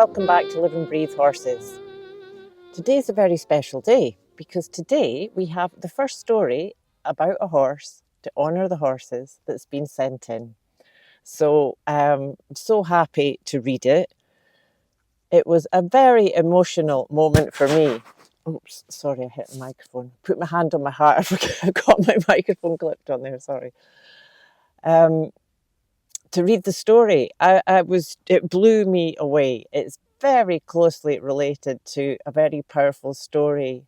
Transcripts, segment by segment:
welcome back to Live and Breathe Horses. Today's a very special day because today we have the first story about a horse to honour the horses that's been sent in. So I'm so happy to read it. It was a very emotional moment for me. Oops, sorry, I hit the microphone. Put my hand on my heart. I got my microphone clipped on there, sorry. To read the story, it blew me away. It's very closely related to a very powerful story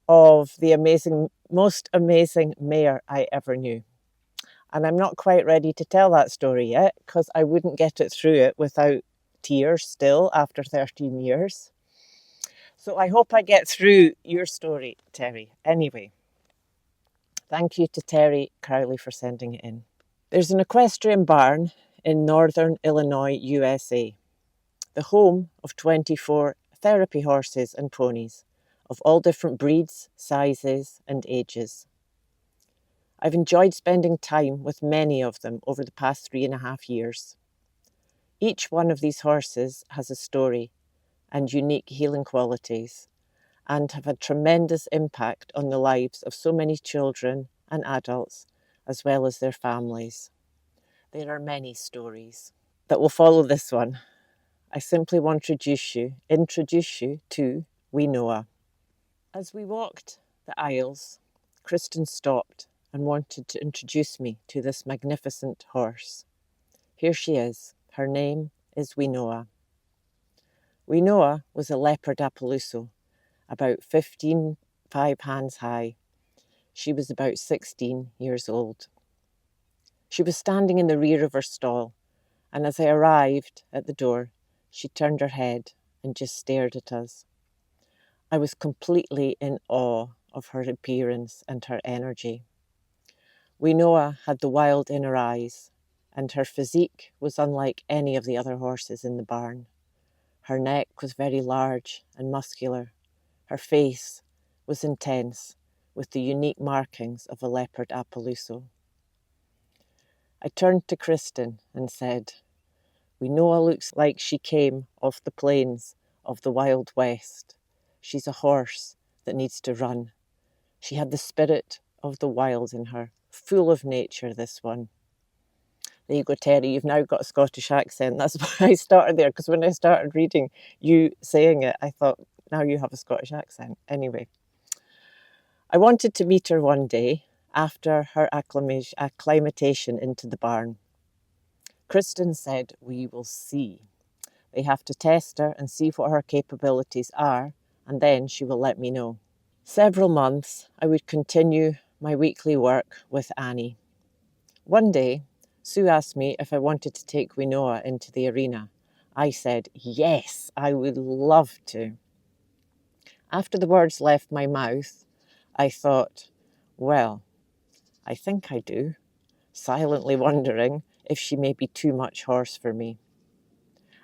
of the most amazing mare I ever knew. And I'm not quite ready to tell that story yet because I wouldn't get it through it without tears still after 13 years. So I hope I get through your story, Terri. Anyway, thank you to Terri Crowley for sending it in. There's an equestrian barn in northern Illinois, USA, the home of 24 therapy horses and ponies of all different breeds, sizes, and ages. I've enjoyed spending time with many of them over the past 3.5 years. Each one of these horses has a story and unique healing qualities and have had tremendous impact on the lives of so many children and adults, as well as their families. There are many stories that will follow this one. I simply want to introduce you to Winona. As we walked the aisles, Kristen stopped and wanted to introduce me to this magnificent horse. Here she is. Her name is Winona. Winona was a leopard Appaloosa, about 5 hands high. She was about 16 years old. She was standing in the rear of her stall, and as I arrived at the door, she turned her head and just stared at us. I was completely in awe of her appearance and her energy. Winona had the wild in her eyes, and her physique was unlike any of the other horses in the barn. Her neck was very large and muscular. Her face was intense, with the unique markings of a leopard Appaloosa. I turned to Kristen and said, Winona looks like she came off the plains of the Wild West. She's a horse that needs to run. She had the spirit of the wild in her, full of nature, this one. There you go, Terri, you've now got a Scottish accent. That's why I started there, because when I started reading you saying it, I thought, now you have a Scottish accent. Anyway, I wanted to meet her one day after her acclimatation into the barn. Kristen said, we will see. They have to test her and see what her capabilities are, and then she will let me know. Several months, I would continue my weekly work with Annie. One day, Sue asked me if I wanted to take Winona into the arena. I said, yes, I would love to. After the words left my mouth, I thought, well, I think I do, silently wondering if she may be too much horse for me.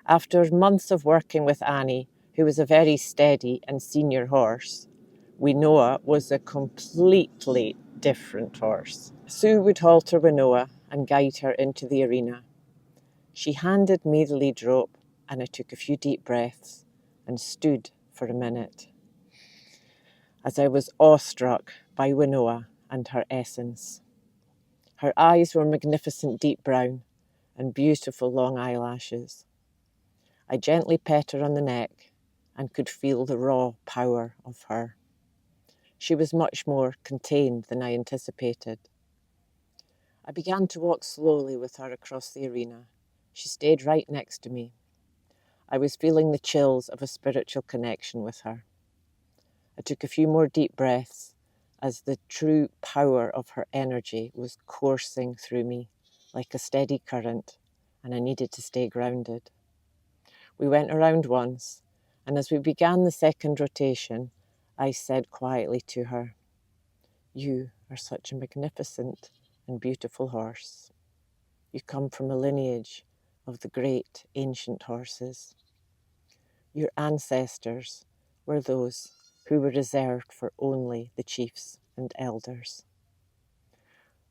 After months of working with Annie, who was a very steady and senior horse, Winona was a completely different horse. Sue would halter Winona and guide her into the arena. She handed me the lead rope, and I took a few deep breaths and stood for a minute as I was awestruck by Winona and her essence. Her eyes were magnificent deep brown and beautiful long eyelashes. I gently pet her on the neck and could feel the raw power of her. She was much more contained than I anticipated. I began to walk slowly with her across the arena. She stayed right next to me. I was feeling the chills of a spiritual connection with her. I took a few more deep breaths as the true power of her energy was coursing through me like a steady current, and I needed to stay grounded. We went around once, and as we began the second rotation, I said quietly to her, you are such a magnificent and beautiful horse. You come from a lineage of the great ancient horses. Your ancestors were those who were reserved for only the chiefs and elders.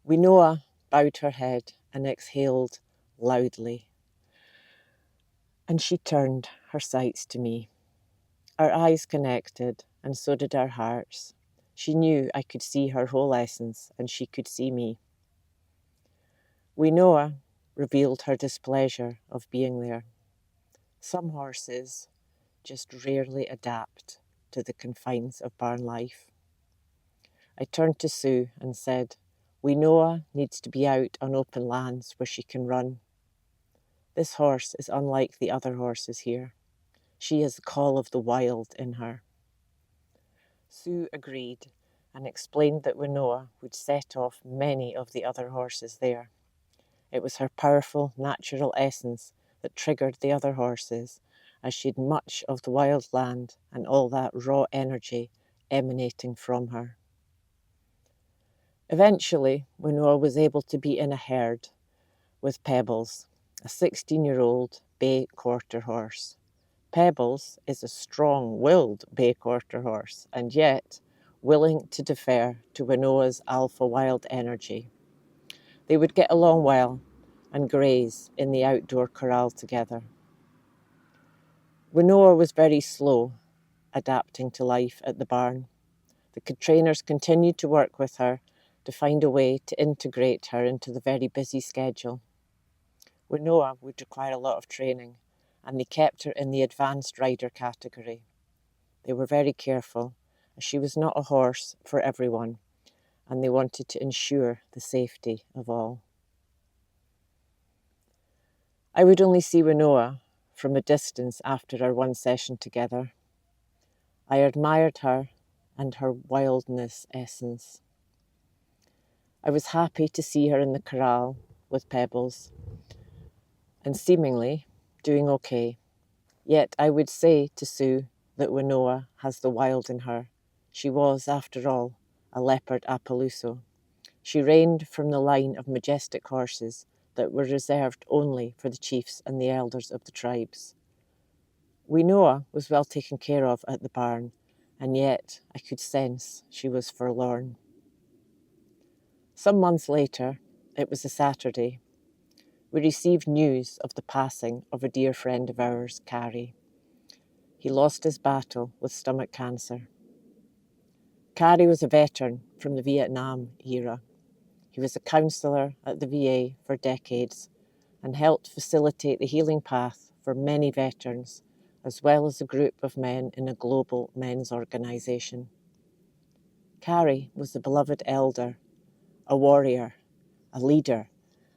Winona bowed her head and exhaled loudly. And she turned her sights to me. Our eyes connected, and so did our hearts. She knew I could see her whole essence, and she could see me. Winona revealed her displeasure of being there. Some horses just rarely adapt to the confines of barn life. I turned to Sue and said, Winona needs to be out on open lands where she can run. This horse is unlike the other horses here. She has the call of the wild in her. Sue agreed and explained that Winona would set off many of the other horses there. It was her powerful, natural essence that triggered the other horses, as she had much of the wild land and all that raw energy emanating from her. Eventually, Winona was able to be in a herd with Pebbles, a 16-year-old bay quarter horse. Pebbles is a strong-willed bay quarter horse, and yet willing to defer to Winona's alpha wild energy. They would get along well and graze in the outdoor corral together. Winona was very slow adapting to life at the barn. The trainers continued to work with her to find a way to integrate her into the very busy schedule. Winona would require a lot of training, and they kept her in the advanced rider category. They were very careful, as she was not a horse for everyone, and they wanted to ensure the safety of all. I would only see Winona from a distance after our one session together. I admired her and her wildness essence. I was happy to see her in the corral with Pebbles and seemingly doing okay. Yet I would say to Sue that Winona has the wild in her. She was, after all, a leopard Appaloosa. She reigned from the line of majestic horses that were reserved only for the chiefs and the elders of the tribes. Winona was well taken care of at the barn, and yet I could sense she was forlorn. Some months later, it was a Saturday, we received news of the passing of a dear friend of ours, Carrie. He lost his battle with stomach cancer. Carrie was a veteran from the Vietnam era. He was a counsellor at the VA for decades and helped facilitate the healing path for many veterans, as well as a group of men in a global men's organisation. Carrie was a beloved elder, a warrior, a leader,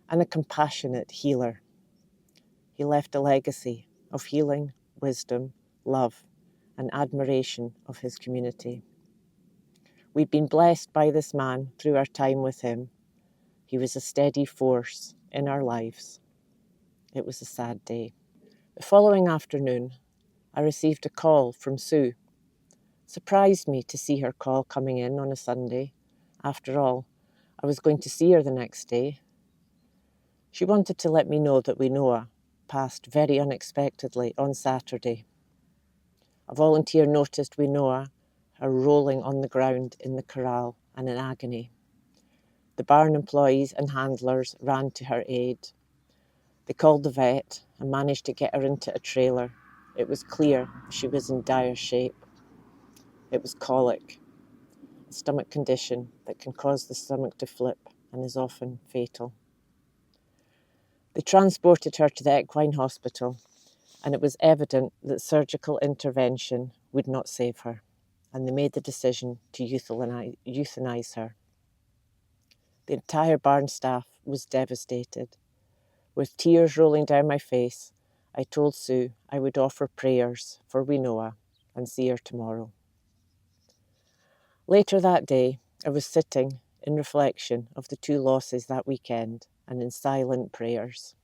and a compassionate healer. He left a legacy of healing, wisdom, love, and admiration of his community. We'd been blessed by this man through our time with him. He was a steady force in our lives. It was a sad day. The following afternoon, I received a call from Sue. It surprised me to see her call coming in on a Sunday. After all, I was going to see her the next day. She wanted to let me know that Winona passed very unexpectedly on Saturday. A volunteer noticed Winona, her rolling on the ground in the corral and in agony. The barn employees and handlers ran to her aid. They called the vet and managed to get her into a trailer. It was clear she was in dire shape. It was colic, a stomach condition that can cause the stomach to flip and is often fatal. They transported her to the equine hospital, and it was evident that surgical intervention would not save her, and they made the decision to euthanize her. The entire barn staff was devastated. With tears rolling down my face, I told Sue I would offer prayers for Winona and see her tomorrow. Later that day, I was sitting in reflection of the two losses that weekend and in silent prayers.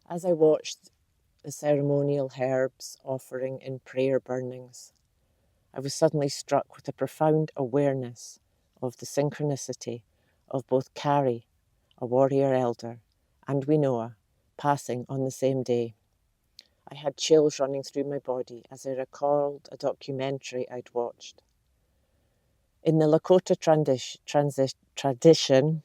As I watched the ceremonial herbs offering in prayer burnings, I was suddenly struck with a profound awareness of the synchronicity of both Carrie, a warrior elder, and Winona passing on the same day. I had chills running through my body as I recalled a documentary I'd watched. In the Lakota tradition,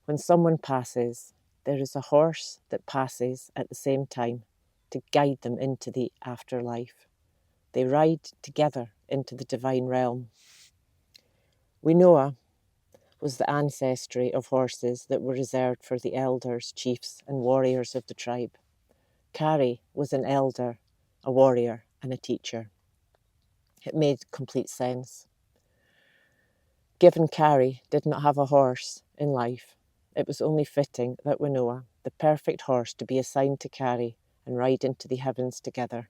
when someone passes, there is a horse that passes at the same time to guide them into the afterlife. They ride together into the divine realm. Winona was the ancestry of horses that were reserved for the elders, chiefs and warriors of the tribe. Carrie was an elder, a warrior and a teacher. It made complete sense. Given Carrie did not have a horse in life, it was only fitting that Winona, the perfect horse to be assigned to Carrie and ride into the heavens together.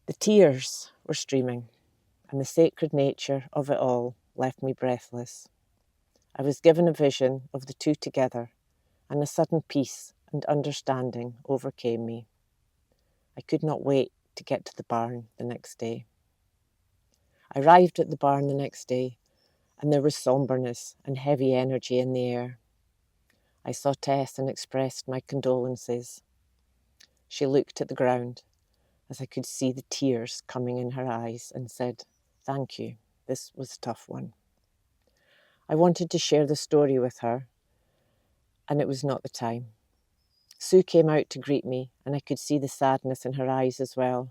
The tears were streaming, and the sacred nature of it all left me breathless. I was given a vision of the two together, and a sudden peace and understanding overcame me. I could not wait to get to the barn the next day. I arrived at the barn the next day, and there was somberness and heavy energy in the air. I saw Tess and expressed my condolences. She looked at the ground as I could see the tears coming in her eyes and said, "Thank you, this was a tough one." I wanted to share the story with her, and it was not the time. Sue came out to greet me, and I could see the sadness in her eyes as well.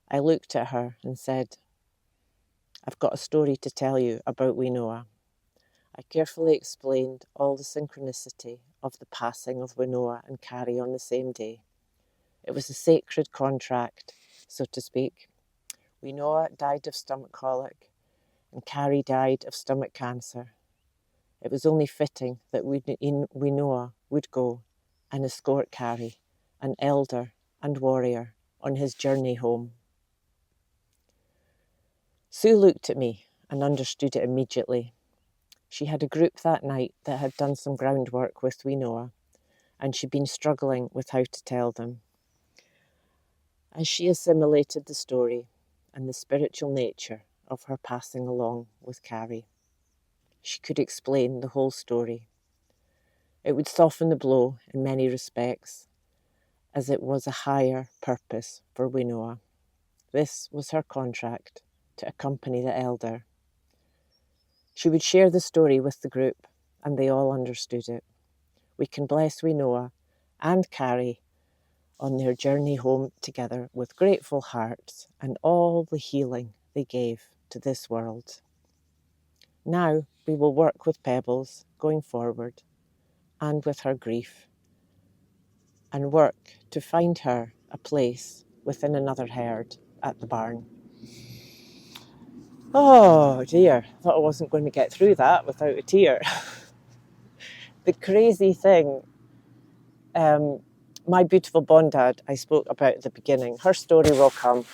I looked at her and said, "I've got a story to tell you about Winona." I carefully explained all the synchronicity of the passing of Winona and Carrie on the same day. It was a sacred contract, so to speak. Winona died of stomach colic, and Carrie died of stomach cancer. It was only fitting that Winona would go and escort Carrie, an elder and warrior, on his journey home. Sue looked at me and understood it immediately. She had a group that night that had done some groundwork with Winona, and she'd been struggling with how to tell them. As she assimilated the story and the spiritual nature of her passing along with Carrie, she could explain the whole story. It would soften the blow in many respects, as it was a higher purpose for Winona. This was her contract to accompany the elder. She would share the story with the group, and they all understood it. We can bless Winona and Carrie on their journey home together with grateful hearts and all the healing they gave to this world. Now we will work with Pebbles going forward and with her grief, and work to find her a place within another herd at the barn. Oh dear, I thought I wasn't going to get through that without a tear. The crazy thing, my beautiful Bondad I spoke about at the beginning, her story will come.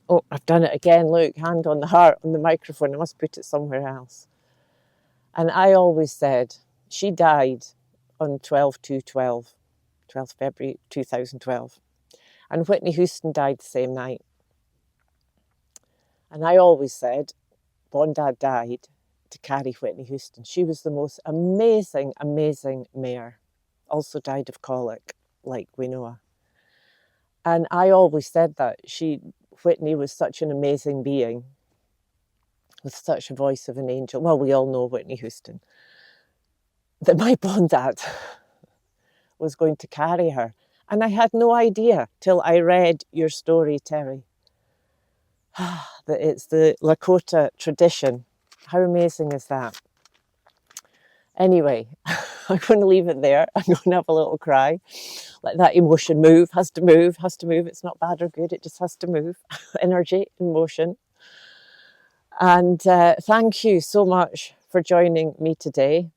Oh, I've done it again, look, hand on the heart on the microphone, I must put it somewhere else. And I always said, she died on 12/2/12, 12th February 2012. And Whitney Houston died the same night. And I always said, Bondad died to carry Whitney Houston. She was the most amazing, amazing mare. Also died of colic, like Winona. And I always said that Whitney was such an amazing being, with such a voice of an angel. Well, we all know Whitney Houston. That my Bondad was going to carry her. And I had no idea till I read your story, Terri, that it's the Lakota tradition. How amazing is that? Anyway, I'm going to leave it there. I'm going to have a little cry. Let that emotion move, has to move, has to move. It's not bad or good, it just has to move. Energy and motion. And thank you so much for joining me today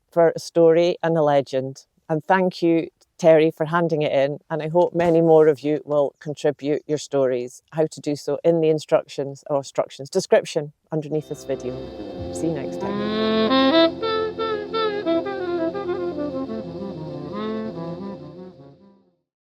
for a story and a legend. And thank you, Terri, for handing it in. And I hope many more of you will contribute your stories. How to do so in the description underneath this video. See you next time.